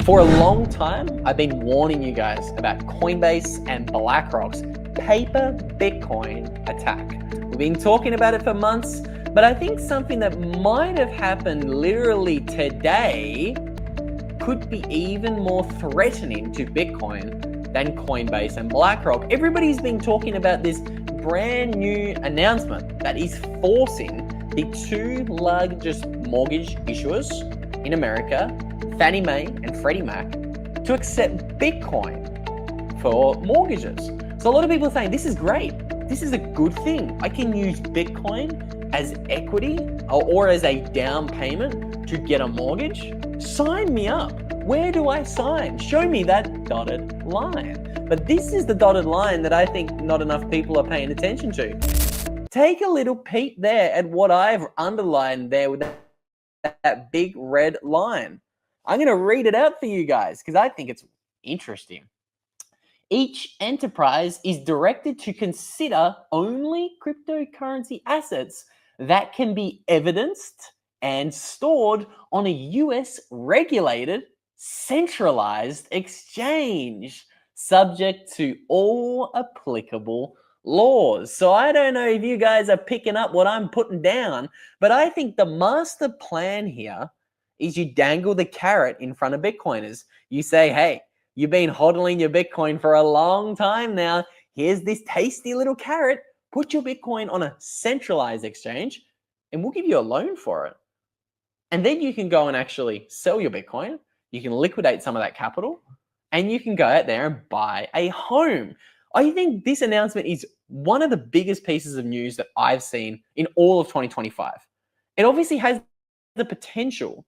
For a long time, I've been warning you guys about Coinbase and BlackRock's paper Bitcoin attack. We've been talking about it for months, but I think something that might have happened literally today could be even more threatening to Bitcoin than Coinbase and BlackRock. Everybody's been talking about this brand new announcement that is forcing the two largest mortgage issuers in America, Fannie Mae and Freddie Mac, to accept Bitcoin for mortgages. So a lot of people are saying, this is great. This is a good thing. I can use Bitcoin as equity or as a down payment to get a mortgage. Sign me up. Where do I sign? Show me that dotted line. But this is the dotted line that I think not enough people are paying attention to. Take a little peek there at what I've underlined there with that big red line. I'm going to read it out for you guys because I think it's interesting. Each enterprise is directed to consider only cryptocurrency assets that can be evidenced and stored on a US regulated, centralized exchange, subject to all applicable laws. So I don't know if you guys are picking up what I'm putting down, but I think the master plan here is you dangle the carrot in front of Bitcoiners. You say, hey, you've been hodling your Bitcoin for a long time now. Here's this tasty little carrot. Put your Bitcoin on a centralized exchange and we'll give you a loan for it. And then you can go and actually sell your Bitcoin. You can liquidate some of that capital and you can go out there and buy a home. I think this announcement is one of the biggest pieces of news that I've seen in all of 2025. It obviously has the potential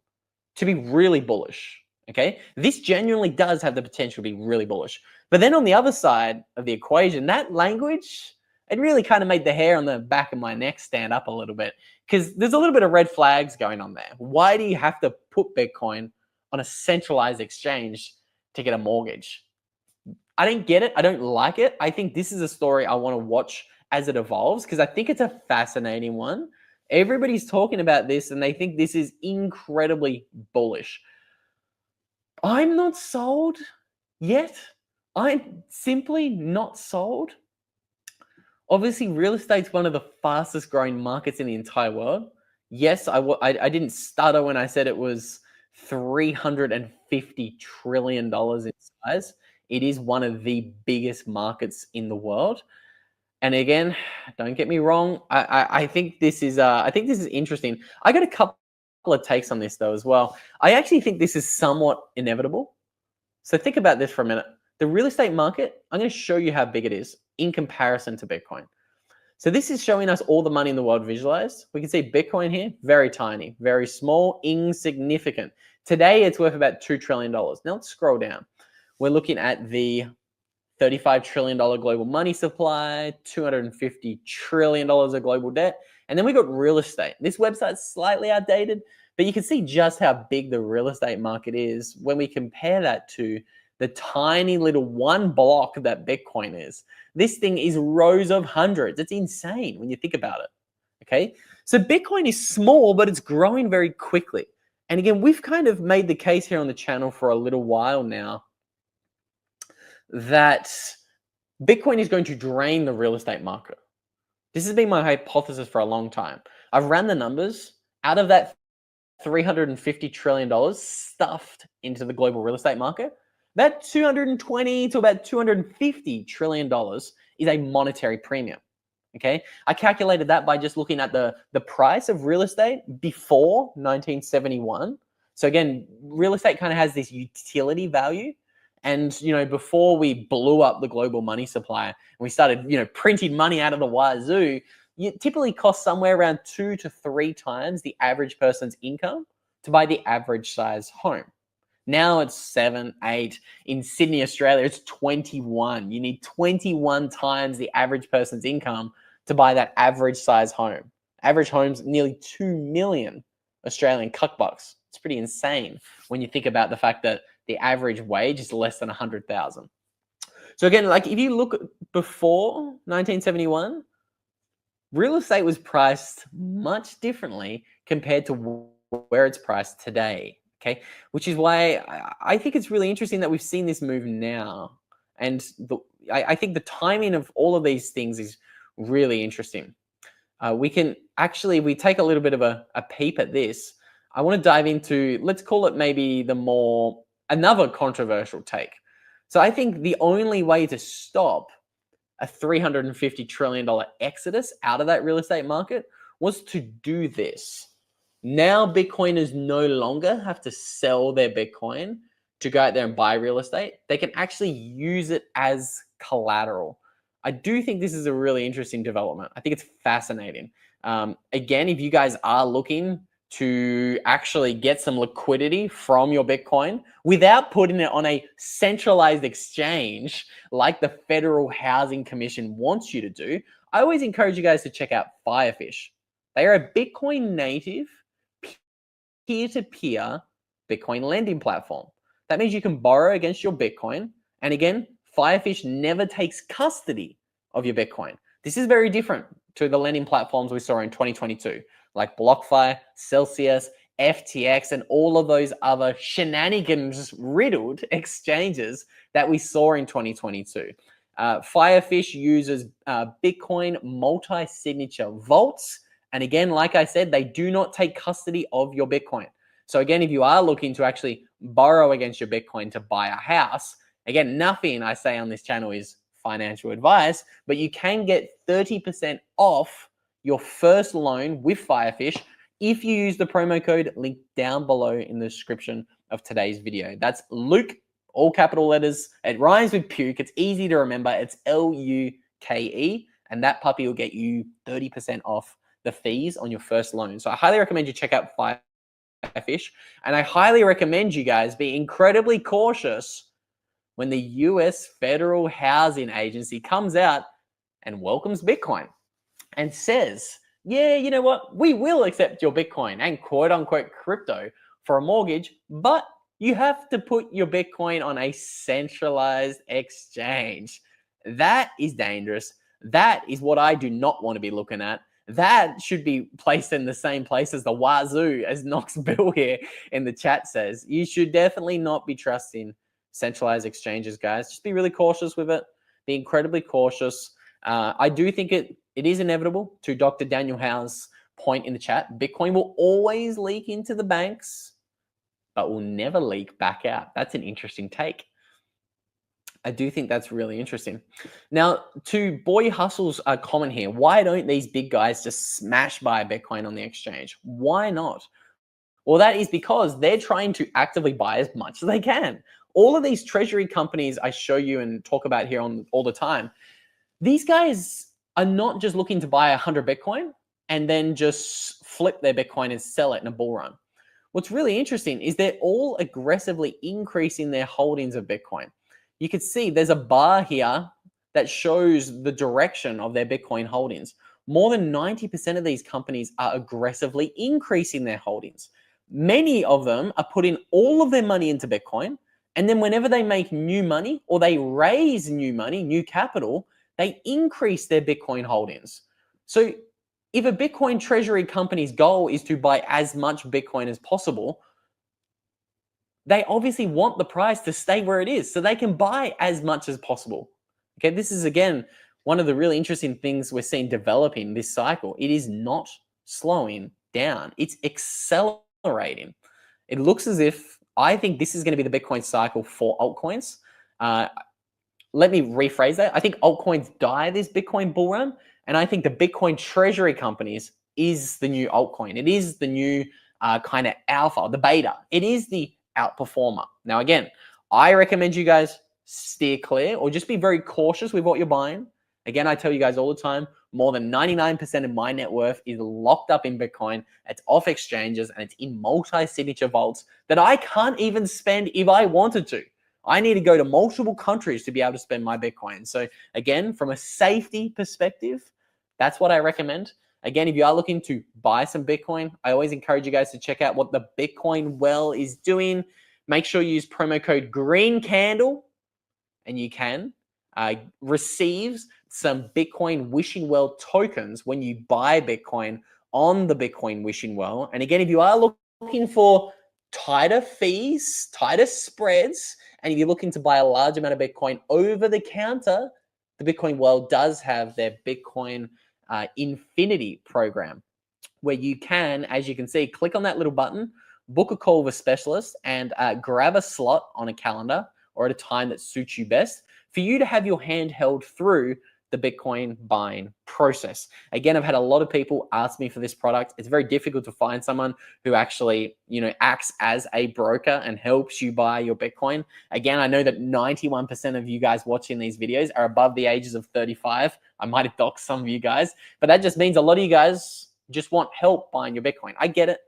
to be really bullish, okay? This genuinely does have the potential to be really bullish. But then on the other side of the equation, that language, it really kind of made the hair on the back of my neck stand up a little bit because there's a little bit of red flags going on there. Why do you have to put Bitcoin on a centralized exchange to get a mortgage? I don't get it. I don't like it. I think this is a story I want to watch as it evolves because I think it's a fascinating one. Everybody's talking about this and they think this is incredibly bullish. I'm not sold yet. I'm simply not sold. Obviously, real estate's one of the fastest growing markets in the entire world. Yes, I didn't stutter when I said it was $350 trillion in size. It is one of the biggest markets in the world. And again, don't get me wrong. I think this is interesting. I got a couple of takes on this though as well. I actually think this is somewhat inevitable. So think about this for a minute. The real estate market, I'm going to show you how big it is in comparison to Bitcoin. So this is showing us all the money in the world visualized. We can see Bitcoin here, very tiny, very small, insignificant. Today, it's worth about $2 trillion. Now let's scroll down. We're looking at the $35 trillion global money supply, $250 trillion of global debt. And then we got real estate. This website's slightly outdated, but you can see just how big the real estate market is when we compare that to the tiny little one block that Bitcoin is. This thing is rows of hundreds. It's insane when you think about it, okay? So Bitcoin is small, but it's growing very quickly. And again, we've kind of made the case here on the channel for a little while now that Bitcoin is going to drain the real estate market. This has been my hypothesis for a long time. I've ran the numbers. Out of that $350 trillion stuffed into the global real estate market, about $220 to about $250 trillion is a monetary premium. Okay, I calculated that by just looking at the price of real estate before 1971. So again, real estate kind of has this utility value. And, you know, before we blew up the global money supply and we started, you know, printing money out of the wazoo, it typically costs somewhere around 2 to 3 times the average person's income to buy the average size home. Now it's 7, 8. In Sydney, Australia, it's 21. You need 21 times the average person's income to buy that average size home. Average home's nearly 2 million Australian cuck bucks. It's pretty insane when you think about the fact that the average wage is less than 100,000. So again, like if you look before 1971, real estate was priced much differently compared to where it's priced today. Okay, which is why I think it's really interesting that we've seen this move now. And I think the timing of all of these things is really interesting. We can actually, we take a little bit of a peep at this. I want to dive into, let's call it maybe another controversial take. So I think the only way to stop a $350 trillion exodus out of that real estate market was to do this. Now Bitcoiners no longer have to sell their Bitcoin to go out there and buy real estate. They can actually use it as collateral. I do think this is a really interesting development. I think it's fascinating. Again, if you guys are looking to actually get some liquidity from your Bitcoin without putting it on a centralized exchange like the Federal Housing Commission wants you to do, I always encourage you guys to check out Firefish. They are a Bitcoin native peer-to-peer Bitcoin lending platform. That means you can borrow against your Bitcoin. And again, Firefish never takes custody of your Bitcoin. This is very different to the lending platforms we saw in 2022, like BlockFi, Celsius, FTX, and all of those other shenanigans riddled exchanges that we saw in 2022. Firefish uses Bitcoin multi-signature vaults. And again, like I said, they do not take custody of your Bitcoin. So again, if you are looking to actually borrow against your Bitcoin to buy a house, again, nothing I say on this channel is financial advice, but you can get 30% off your first loan with Firefish if you use the promo code linked down below in the description of today's video. That's Luke, all capital letters. It rhymes with puke. It's easy to remember. It's Luke, and that puppy will get you 30% off the fees on your first loan. So I highly recommend you check out Firefish, and I highly recommend you guys be incredibly cautious when the US Federal Housing Agency comes out and welcomes Bitcoin and says, yeah, you know what? We will accept your Bitcoin and quote unquote crypto for a mortgage, but you have to put your Bitcoin on a centralized exchange. That is dangerous. That is what I do not want to be looking at. That should be placed in the same place as the wazoo, as Knox Bill here in the chat says. You should definitely not be trusting centralized exchanges, guys. Just be really cautious with it. Be incredibly cautious. I do think it is inevitable, to Dr. Daniel Howe's point in the chat. Bitcoin will always leak into the banks, but will never leak back out. That's an interesting take. I do think that's really interesting. Now, to Boy Hustle's comment here, why don't these big guys just smash buy Bitcoin on the exchange? Why not? Well, that is because they're trying to actively buy as much as they can. All of these treasury companies I show you and talk about here on all the time, these guys are not just looking to buy 100 Bitcoin and then just flip their Bitcoin and sell it in a bull run. What's really interesting is they're all aggressively increasing their holdings of Bitcoin. You can see there's a bar here that shows the direction of their Bitcoin holdings. More than 90% of these companies are aggressively increasing their holdings. Many of them are putting all of their money into Bitcoin, and then whenever they make new money or they raise new money, new capital, they increase their Bitcoin holdings. So if a Bitcoin treasury company's goal is to buy as much Bitcoin as possible, they obviously want the price to stay where it is so they can buy as much as possible. Okay, this is, again, one of the really interesting things we're seeing developing this cycle. It is not slowing down. It's accelerating. It looks as if, I think this is going to be the Bitcoin cycle for altcoins. Let me rephrase that. I think altcoins die this Bitcoin bull run, and I think the Bitcoin treasury companies is the new altcoin. It is the new kind of alpha, the beta. It is the outperformer. Now, again, I recommend you guys steer clear or just be very cautious with what you're buying. Again, I tell you guys all the time, more than 99% of my net worth is locked up in Bitcoin. It's off exchanges and it's in multi-signature vaults that I can't even spend if I wanted to. I need to go to multiple countries to be able to spend my Bitcoin. So again, from a safety perspective, that's what I recommend. Again, if you are looking to buy some Bitcoin, I always encourage you guys to check out what the Bitcoin Well is doing. Make sure you use promo code GREENCANDLE and you can receive some Bitcoin Wishing Well tokens when you buy Bitcoin on the Bitcoin Wishing Well. And again, if you are looking for tighter fees, tighter spreads, and if you're looking to buy a large amount of Bitcoin over the counter, the Bitcoin world does have their Bitcoin Infinity program, where you can, as you can see, click on that little button, book a call with a specialist, and grab a slot on a calendar or at a time that suits you best for you to have your hand held through the Bitcoin buying process. Again, I've had a lot of people ask me for this product. It's very difficult to find someone who actually, acts as a broker and helps you buy your Bitcoin. Again, I know that 91% of you guys watching these videos are above the ages of 35. I might have doxed some of you guys, but that just means a lot of you guys just want help buying your Bitcoin. I get it.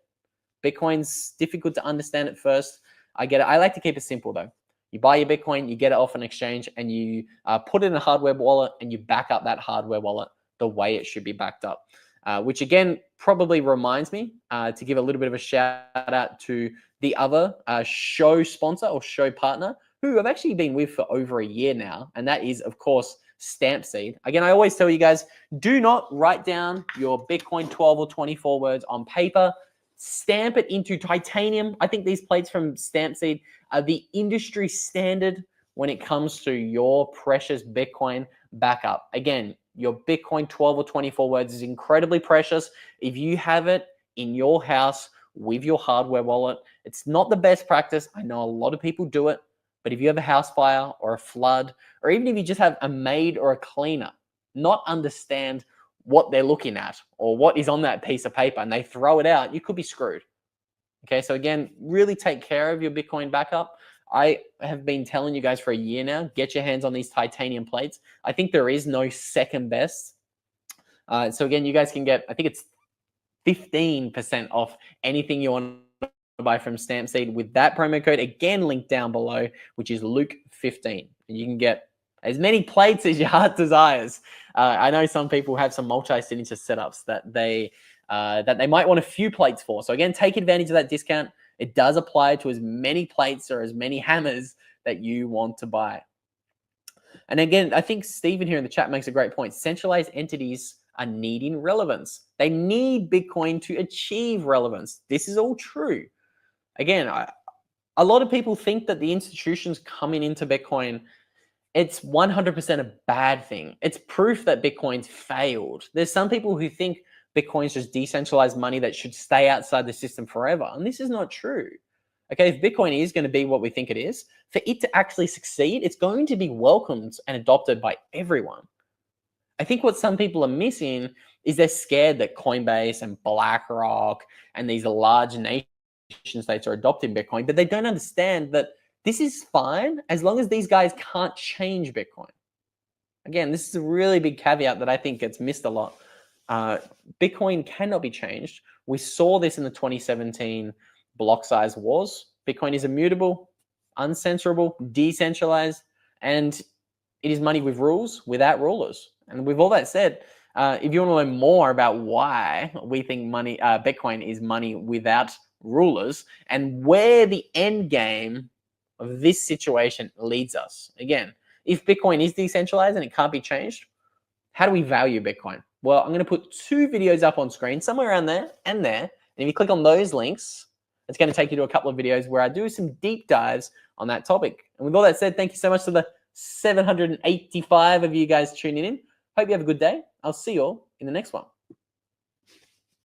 Bitcoin's difficult to understand at first. I get it. I like to keep it simple though. You buy your Bitcoin, you get it off an exchange, and you put it in a hardware wallet, and you back up that hardware wallet the way it should be backed up. Which again probably reminds me to give a little bit of a shout out to the other show sponsor or show partner who I've actually been with for over a year now, and that is, of course, Stampseed. Again, I always tell you guys, do not write down your Bitcoin 12 or 24 words on paper. Stamp it into titanium. I think these plates from Stampseed are the industry standard when it comes to your precious Bitcoin backup. Again, your Bitcoin 12 or 24 words is incredibly precious. If you have it in your house with your hardware wallet, it's not the best practice. I know a lot of people do it, but if you have a house fire or a flood, or even if you just have a maid or a cleaner not understand what they're looking at or what is on that piece of paper and they throw it out, you could be screwed. Okay, so again, really take care of your Bitcoin backup. I have been telling you guys for a year now, get your hands on these titanium plates. I think there is no second best. So again, you guys can get, I think it's 15% off anything you want to buy from Stampseed with that promo code, again, linked down below, which is Luke15. And you can get as many plates as your heart desires. I know some people have some multi-signature setups that they might want a few plates for. So again, take advantage of that discount. It does apply to as many plates or as many hammers that you want to buy. And again, I think Stephen here in the chat makes a great point. Centralized entities are needing relevance. They need Bitcoin to achieve relevance. This is all true. Again, a lot of people think that the institutions coming into Bitcoin, it's 100% a bad thing. It's proof that Bitcoin's failed. There's some people who think Bitcoin's just decentralized money that should stay outside the system forever. And this is not true. Okay, if Bitcoin is going to be what we think it is, for it to actually succeed, it's going to be welcomed and adopted by everyone. I think what some people are missing is they're scared that Coinbase and BlackRock and these large nation states are adopting Bitcoin, but they don't understand that this is fine as long as these guys can't change Bitcoin. Again, this is a really big caveat that I think gets missed a lot. Bitcoin cannot be changed. We saw this in the 2017 block size wars. Bitcoin is immutable, uncensorable, decentralized, and it is money with rules without rulers. And with all that said, if you want to learn more about why we think Bitcoin is money without rulers and where the end game of this situation leads us. Again, if Bitcoin is decentralized and it can't be changed, how do we value Bitcoin? Well, I'm going to put 2 videos up on screen, somewhere around there and there. And if you click on those links, it's going to take you to a couple of videos where I do some deep dives on that topic. And with all that said, thank you so much to the 785 of you guys tuning in. Hope you have a good day. I'll see you all in the next one.